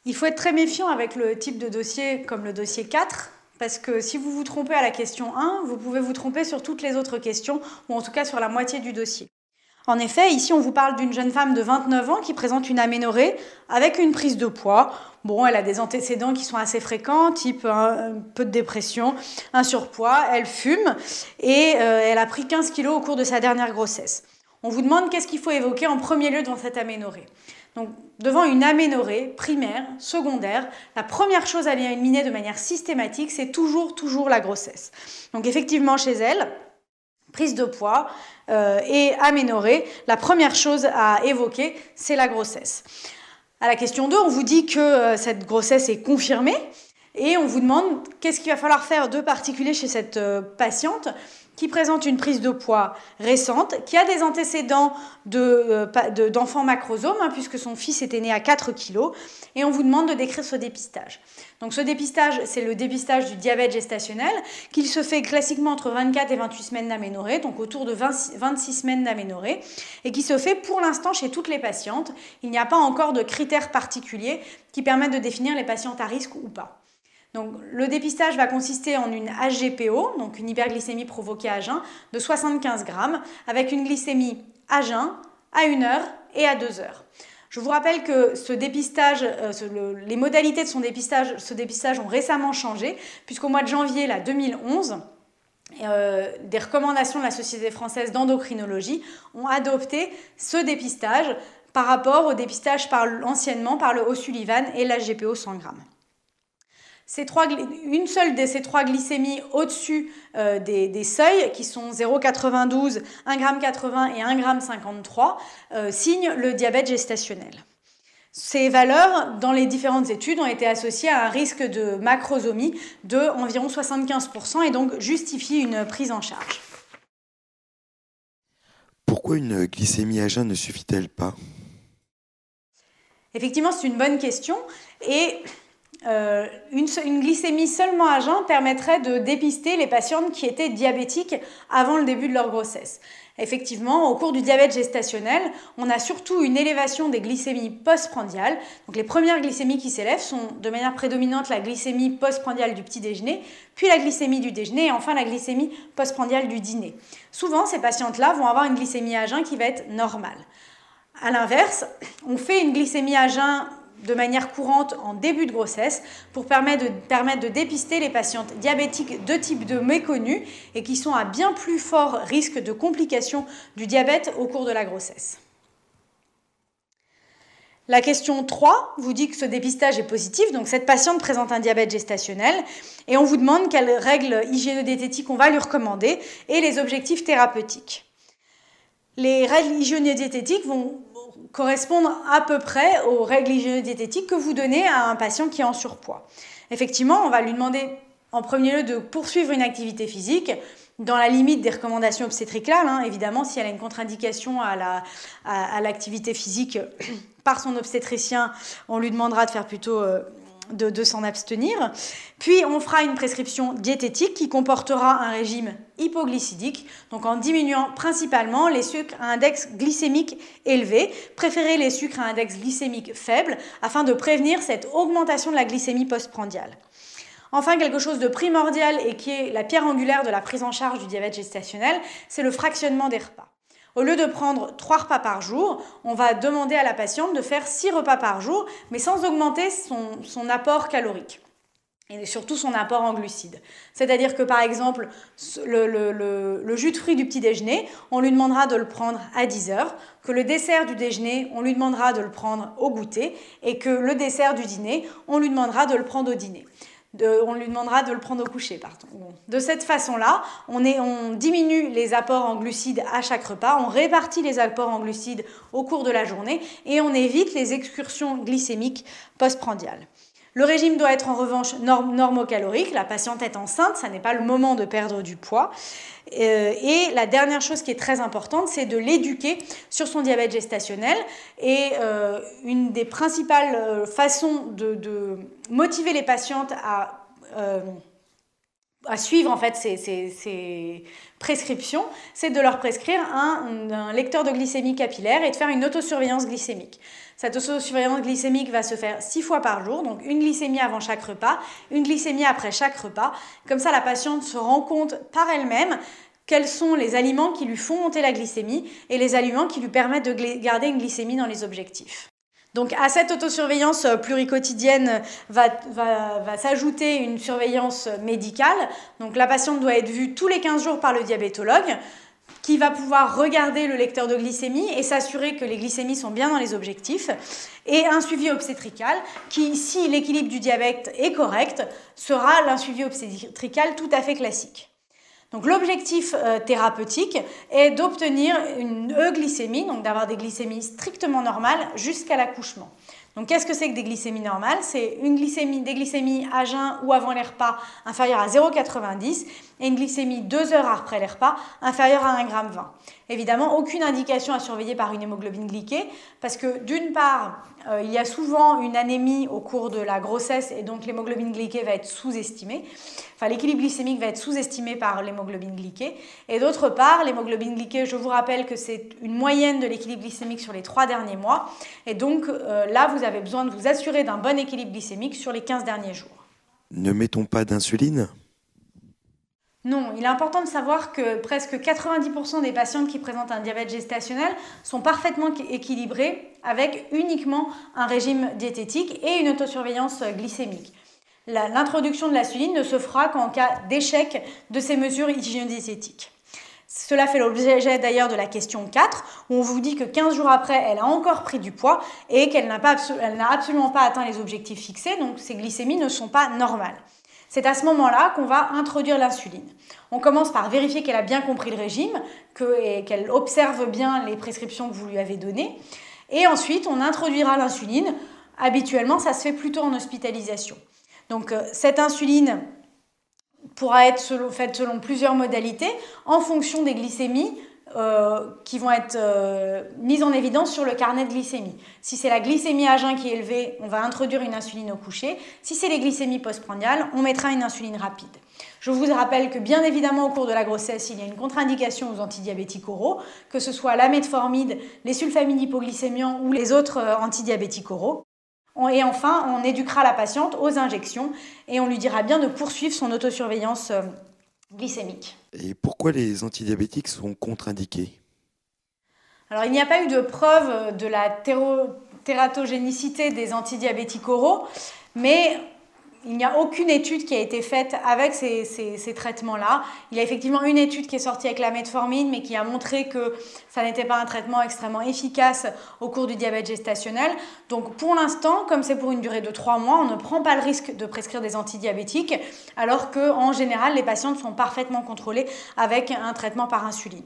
Il faut être très méfiant avec le type de dossier comme le dossier 4, parce que si vous vous trompez à la question 1, vous pouvez vous tromper sur toutes les autres questions, ou en tout cas sur la moitié du dossier. En effet, ici on vous parle d'une jeune femme de 29 ans qui présente une aménorrhée avec une prise de poids. Bon, elle a des antécédents qui sont assez fréquents, type un peu de dépression, un surpoids, elle fume et elle a pris 15 kilos au cours de sa dernière grossesse. On vous demande qu'est-ce qu'il faut évoquer en premier lieu devant cette aménorrhée. Donc, devant une aménorrhée primaire, secondaire, la première chose à éliminer de manière systématique, c'est toujours la grossesse. Donc effectivement, chez elle, prise de poids et aménorrhée, la première chose à évoquer, c'est la grossesse. À la question 2, on vous dit que cette grossesse est confirmée et on vous demande qu'est-ce qu'il va falloir faire de particulier chez cette patiente qui présente une prise de poids récente, qui a des antécédents d'enfants macrosomes, puisque son fils était né à 4 kg, et on vous demande de décrire ce dépistage. Donc ce dépistage, c'est le dépistage du diabète gestationnel, qui se fait classiquement entre 24 et 28 semaines d'aménorrhée, donc autour de 26 semaines d'aménorrhée, et qui se fait pour l'instant chez toutes les patientes. Il n'y a pas encore de critères particuliers qui permettent de définir les patientes à risque ou pas. Donc, le dépistage va consister en une HGPO, donc une hyperglycémie provoquée à jeun, de 75 grammes, avec une glycémie à jeun, à 1 heure et à 2 heures. Je vous rappelle que ce dépistage, les modalités de ce dépistage ont récemment changé, puisqu'au mois de janvier 2011, des recommandations de la Société française d'endocrinologie ont adopté ce dépistage par rapport au dépistage anciennement par le O'Sullivan et l'HGPO 100 grammes. Une seule de ces trois glycémies au-dessus des seuils, qui sont 0,92, 1,80 g et 1,53 g, signent le diabète gestationnel. Ces valeurs, dans les différentes études, ont été associées à un risque de macrosomie de environ 75% et donc justifient une prise en charge. Pourquoi une glycémie à jeun ne suffit-elle pas? Effectivement, c'est une bonne question et une glycémie seulement à jeun permettrait de dépister les patientes qui étaient diabétiques avant le début de leur grossesse. Effectivement, au cours du diabète gestationnel, on a surtout une élévation des glycémies postprandiales. Donc les premières glycémies qui s'élèvent sont de manière prédominante la glycémie postprandiale du petit déjeuner, puis la glycémie du déjeuner et enfin la glycémie postprandiale du dîner. Souvent, ces patientes-là vont avoir une glycémie à jeun qui va être normale. A l'inverse, on fait une glycémie à jeun de manière courante en début de grossesse pour permettre de dépister les patientes diabétiques de type 2 méconnues et qui sont à bien plus fort risque de complications du diabète au cours de la grossesse. La question 3 vous dit que ce dépistage est positif, donc cette patiente présente un diabète gestationnel et on vous demande quelles règles hygiéno-diététiques on va lui recommander et les objectifs thérapeutiques. Les règles hygiéno-diététiques vont correspondre à peu près aux règles hygiéno-diététiques que vous donnez à un patient qui est en surpoids. Effectivement, on va lui demander en premier lieu de poursuivre une activité physique dans la limite des recommandations obstétricales. Évidemment, si elle a une contre-indication à l'activité physique par son obstétricien, on lui demandera de faire plutôt de s'en abstenir. Puis on fera une prescription diététique qui comportera un régime hypoglycidique, donc en diminuant principalement les sucres à index glycémique élevé, préférer les sucres à index glycémique faible afin de prévenir cette augmentation de la glycémie postprandiale. Enfin, quelque chose de primordial et qui est la pierre angulaire de la prise en charge du diabète gestationnel, c'est le fractionnement des repas. Au lieu de prendre 3 repas par jour, on va demander à la patiente de faire 6 repas par jour, mais sans augmenter son apport calorique et surtout son apport en glucides. C'est-à-dire que par exemple, le jus de fruits du petit déjeuner, on lui demandera de le prendre à 10 heures, que le dessert du déjeuner, on lui demandera de le prendre au goûter, et que le dessert du dîner, on lui demandera de le prendre au dîner. On lui demandera de le prendre au coucher, pardon. De cette façon-là, on diminue les apports en glucides à chaque repas, on répartit les apports en glucides au cours de la journée et on évite les excursions glycémiques postprandiales. Le régime doit être en revanche normocalorique. La patiente est enceinte, ça n'est pas le moment de perdre du poids. Et la dernière chose qui est très importante, c'est de l'éduquer sur son diabète gestationnel. Et une des principales façons de motiver les patientes à suivre en fait ces prescriptions, c'est de leur prescrire un lecteur de glycémie capillaire et de faire une autosurveillance glycémique. Cette autosurveillance glycémique va se faire 6 fois par jour, donc une glycémie avant chaque repas, une glycémie après chaque repas. Comme ça, la patiente se rend compte par elle-même quels sont les aliments qui lui font monter la glycémie et les aliments qui lui permettent de garder une glycémie dans les objectifs. Donc à cette autosurveillance pluriquotidienne va s'ajouter une surveillance médicale. Donc la patiente doit être vue tous les 15 jours par le diabétologue qui va pouvoir regarder le lecteur de glycémie et s'assurer que les glycémies sont bien dans les objectifs. Et un suivi obstétrical qui, si l'équilibre du diabète est correct, sera un suivi obstétrical tout à fait classique. Donc l'objectif thérapeutique est d'obtenir une euglycémie, donc d'avoir des glycémies strictement normales jusqu'à l'accouchement. Donc qu'est-ce que c'est que des glycémies normales? C'est des glycémies à jeun ou avant les repas inférieures à 0,90 et une glycémie 2 heures après les repas inférieure à 1,20 g. Évidemment, aucune indication à surveiller par une hémoglobine glyquée parce que d'une part, il y a souvent une anémie au cours de la grossesse et donc l'hémoglobine glyquée va être sous-estimée. Enfin, l'équilibre glycémique va être sous-estimé par l'hémoglobine glyquée. Et d'autre part, l'hémoglobine glyquée, je vous rappelle que c'est une moyenne de l'équilibre glycémique sur les 3 derniers mois. Et donc là, vous avez besoin de vous assurer d'un bon équilibre glycémique sur les 15 derniers jours. Ne mettons pas d'insuline? Non, il est important de savoir que presque 90% des patientes qui présentent un diabète gestationnel sont parfaitement équilibrées avec uniquement un régime diététique et une autosurveillance glycémique. L'introduction de l'insuline ne se fera qu'en cas d'échec de ces mesures hygiéno-diététiques. Cela fait l'objet d'ailleurs de la question 4, où on vous dit que 15 jours après, elle a encore pris du poids et qu'elle n'a absolument pas atteint les objectifs fixés, donc ses glycémies ne sont pas normales. C'est à ce moment-là qu'on va introduire l'insuline. On commence par vérifier qu'elle a bien compris le régime et qu'elle observe bien les prescriptions que vous lui avez données. Et ensuite, on introduira l'insuline. Habituellement, ça se fait plutôt en hospitalisation. Donc, cette insuline pourra être faite selon plusieurs modalités en fonction des glycémies qui vont être mises en évidence sur le carnet de glycémie. Si c'est la glycémie à jeun qui est élevée, on va introduire une insuline au coucher. Si c'est les glycémies postprandiales, on mettra une insuline rapide. Je vous rappelle que bien évidemment au cours de la grossesse, il y a une contre-indication aux antidiabétiques oraux, que ce soit la metformine, les sulfamides hypoglycémiants ou les autres antidiabétiques oraux. Et enfin, on éduquera la patiente aux injections et on lui dira bien de poursuivre son autosurveillance glycémique. Et pourquoi les antidiabétiques sont contre-indiqués? Alors, il n'y a pas eu de preuve de la tératogénicité des antidiabétiques oraux, mais il n'y a aucune étude qui a été faite avec ces traitements-là. Il y a effectivement une étude qui est sortie avec la metformine, mais qui a montré que ça n'était pas un traitement extrêmement efficace au cours du diabète gestationnel. Donc pour l'instant, comme c'est pour une durée de 3 mois, on ne prend pas le risque de prescrire des antidiabétiques, alors qu'en général, les patientes sont parfaitement contrôlées avec un traitement par insuline.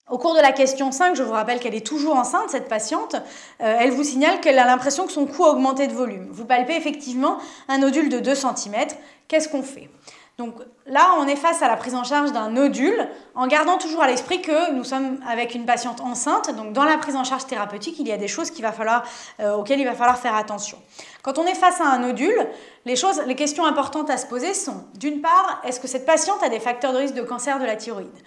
Au cours de la question 5, je vous rappelle qu'elle est toujours enceinte, cette patiente. Elle vous signale qu'elle a l'impression que son cou a augmenté de volume. Vous palpez effectivement un nodule de 2 cm. Qu'est-ce qu'on fait? Donc là, on est face à la prise en charge d'un nodule, en gardant toujours à l'esprit que nous sommes avec une patiente enceinte. Donc dans la prise en charge thérapeutique, il y a des choses auxquelles il va falloir faire attention. Quand on est face à un nodule, les questions importantes à se poser sont, d'une part, est-ce que cette patiente a des facteurs de risque de cancer de la thyroïde?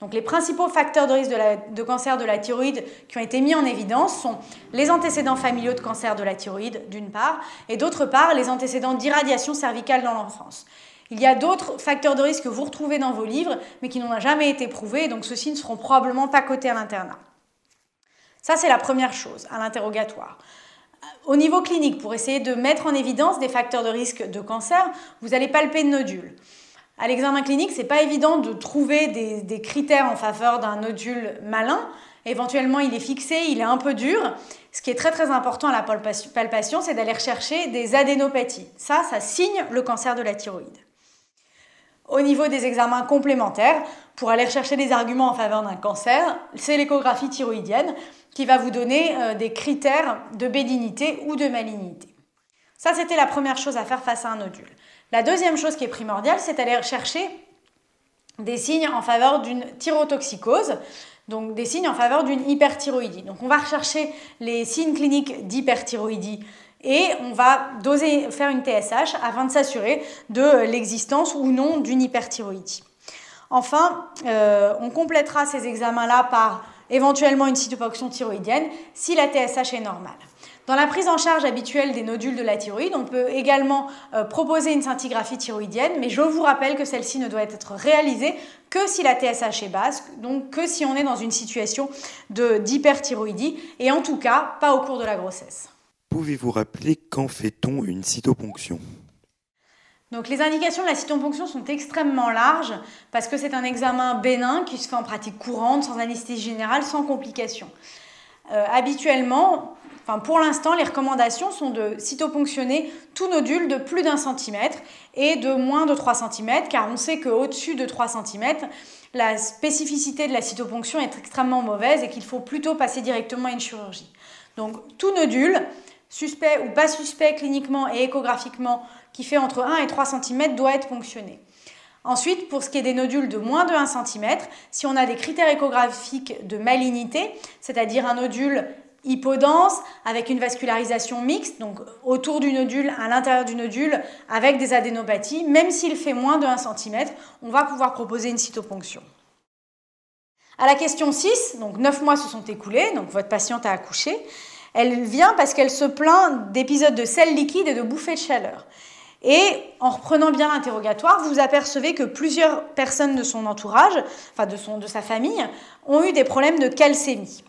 Donc les principaux facteurs de risque de cancer de la thyroïde qui ont été mis en évidence sont les antécédents familiaux de cancer de la thyroïde, d'une part, et d'autre part, les antécédents d'irradiation cervicale dans l'enfance. Il y a d'autres facteurs de risque que vous retrouvez dans vos livres, mais qui n'ont jamais été prouvés, donc ceux-ci ne seront probablement pas cotés à l'internat. Ça, c'est la première chose, à l'interrogatoire. Au niveau clinique, pour essayer de mettre en évidence des facteurs de risque de cancer, vous allez palper le nodule. À l'examen clinique, ce n'est pas évident de trouver des critères en faveur d'un nodule malin. Éventuellement, il est fixé, il est un peu dur. Ce qui est très très important à la palpation, c'est d'aller rechercher des adénopathies. Ça signe le cancer de la thyroïde. Au niveau des examens complémentaires, pour aller rechercher des arguments en faveur d'un cancer, c'est l'échographie thyroïdienne qui va vous donner des critères de bénignité ou de malignité. Ça, c'était la première chose à faire face à un nodule. La deuxième chose qui est primordiale, c'est d'aller rechercher des signes en faveur d'une thyrotoxicose, donc des signes en faveur d'une hyperthyroïdie. Donc on va rechercher les signes cliniques d'hyperthyroïdie et on va faire une TSH afin de s'assurer de l'existence ou non d'une hyperthyroïdie. Enfin, on complétera ces examens-là par éventuellement une cytoponction thyroïdienne si la TSH est normale. Dans la prise en charge habituelle des nodules de la thyroïde, on peut également proposer une scintigraphie thyroïdienne, mais je vous rappelle que celle-ci ne doit être réalisée que si la TSH est basse, donc que si on est dans une situation d'hyperthyroïdie, et en tout cas, pas au cours de la grossesse. Pouvez-vous rappeler quand fait-on une cytoponction ? Donc les indications de la cytoponction sont extrêmement larges parce que c'est un examen bénin qui se fait en pratique courante, sans anesthésie générale, sans complications. Habituellement, pour l'instant, les recommandations sont de cytoponctionner tout nodule de plus d'1 centimètre et de moins de 3 cm, car on sait qu'au-dessus de 3 cm, la spécificité de la cytoponction est extrêmement mauvaise et qu'il faut plutôt passer directement à une chirurgie. Donc tout nodule, suspect ou pas suspect cliniquement et échographiquement, qui fait entre 1 et 3 cm, doit être ponctionné. Ensuite, pour ce qui est des nodules de moins de 1 cm, si on a des critères échographiques de malignité, c'est-à-dire un nodule hypodense avec une vascularisation mixte, donc autour du nodule, à l'intérieur du nodule, avec des adénopathies, même s'il fait moins de 1 cm, on va pouvoir proposer une cytoponction. À la question 6, donc 9 mois se sont écoulés, donc votre patiente a accouché. Elle vient parce qu'elle se plaint d'épisodes de selles liquides et de bouffées de chaleur. Et en reprenant bien l'interrogatoire, vous apercevez que plusieurs personnes de son entourage, de sa famille, ont eu des problèmes de calcémie.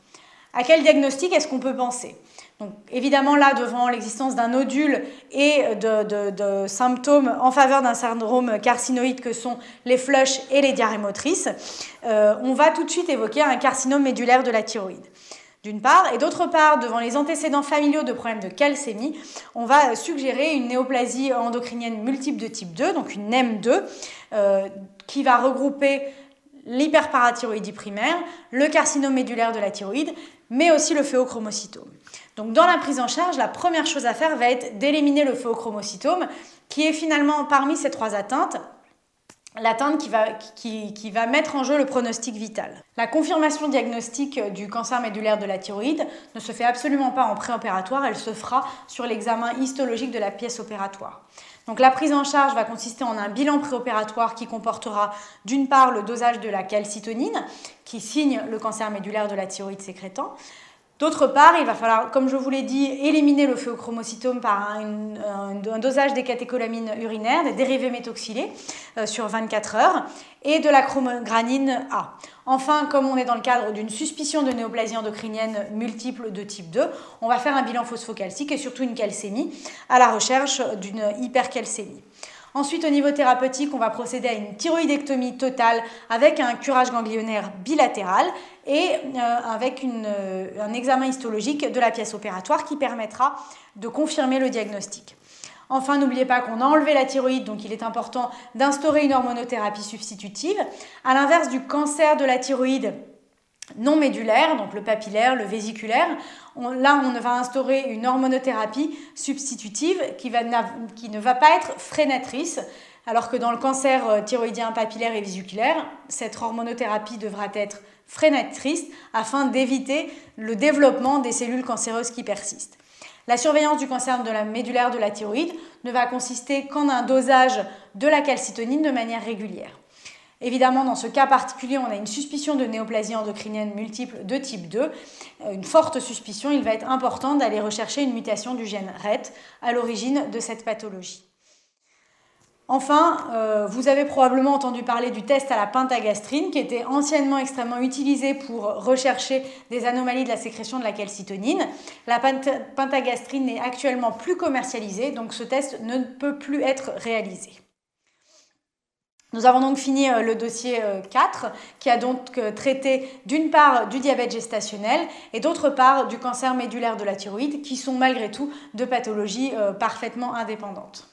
À quel diagnostic est-ce qu'on peut penser ? Donc, évidemment, là, devant l'existence d'un nodule et de symptômes en faveur d'un syndrome carcinoïde que sont les flushs et les diarrhées motrices, on va tout de suite évoquer un carcinome médulaire de la thyroïde. D'une part, et d'autre part, devant les antécédents familiaux de problèmes de calcémie, on va suggérer une néoplasie endocrinienne multiple de type 2, donc une NEM2, qui va regrouper l'hyperparathyroïdie primaire, le carcinome médulaire de la thyroïde, mais aussi le phéochromocytome. Donc dans la prise en charge, la première chose à faire va être d'éliminer le phéochromocytome, qui est finalement parmi ces 3 atteintes, l'atteinte qui va mettre en jeu le pronostic vital. La confirmation diagnostique du cancer médulaire de la thyroïde ne se fait absolument pas en préopératoire, elle se fera sur l'examen histologique de la pièce opératoire. Donc la prise en charge va consister en un bilan préopératoire qui comportera d'une part le dosage de la calcitonine, qui signe le cancer médulaire de la thyroïde sécrétant. D'autre part, il va falloir, comme je vous l'ai dit, éliminer le phéochromocytome par un dosage des catécholamines urinaires, des dérivés méthoxylés sur 24 heures, et de la chromogranine A. Enfin, comme on est dans le cadre d'une suspicion de néoplasie endocrinienne multiple de type 2, on va faire un bilan phosphocalcique et surtout une calcémie à la recherche d'une hypercalcémie. Ensuite, au niveau thérapeutique, on va procéder à une thyroïdectomie totale avec un curage ganglionnaire bilatéral et avec un examen histologique de la pièce opératoire qui permettra de confirmer le diagnostic. Enfin, n'oubliez pas qu'on a enlevé la thyroïde, donc il est important d'instaurer une hormonothérapie substitutive. À l'inverse du cancer de la thyroïde non médulaire, donc le papillaire, le vésiculaire, on va instaurer une hormonothérapie substitutive qui ne va pas être freinatrice, alors que dans le cancer thyroïdien papillaire et vésiculaire, cette hormonothérapie devra être freinatrice afin d'éviter le développement des cellules cancéreuses qui persistent. La surveillance du cancer de la médulaire de la thyroïde ne va consister qu'en un dosage de la calcitonine de manière régulière. Évidemment, dans ce cas particulier, on a une suspicion de néoplasie endocrinienne multiple de type 2, une forte suspicion. Il va être important d'aller rechercher une mutation du gène RET à l'origine de cette pathologie. Enfin, vous avez probablement entendu parler du test à la pentagastrine qui était anciennement extrêmement utilisé pour rechercher des anomalies de la sécrétion de la calcitonine. La pentagastrine n'est actuellement plus commercialisée, donc ce test ne peut plus être réalisé. Nous avons donc fini le dossier 4 qui a donc traité d'une part du diabète gestationnel et d'autre part du cancer médulaire de la thyroïde qui sont malgré tout deux pathologies parfaitement indépendantes.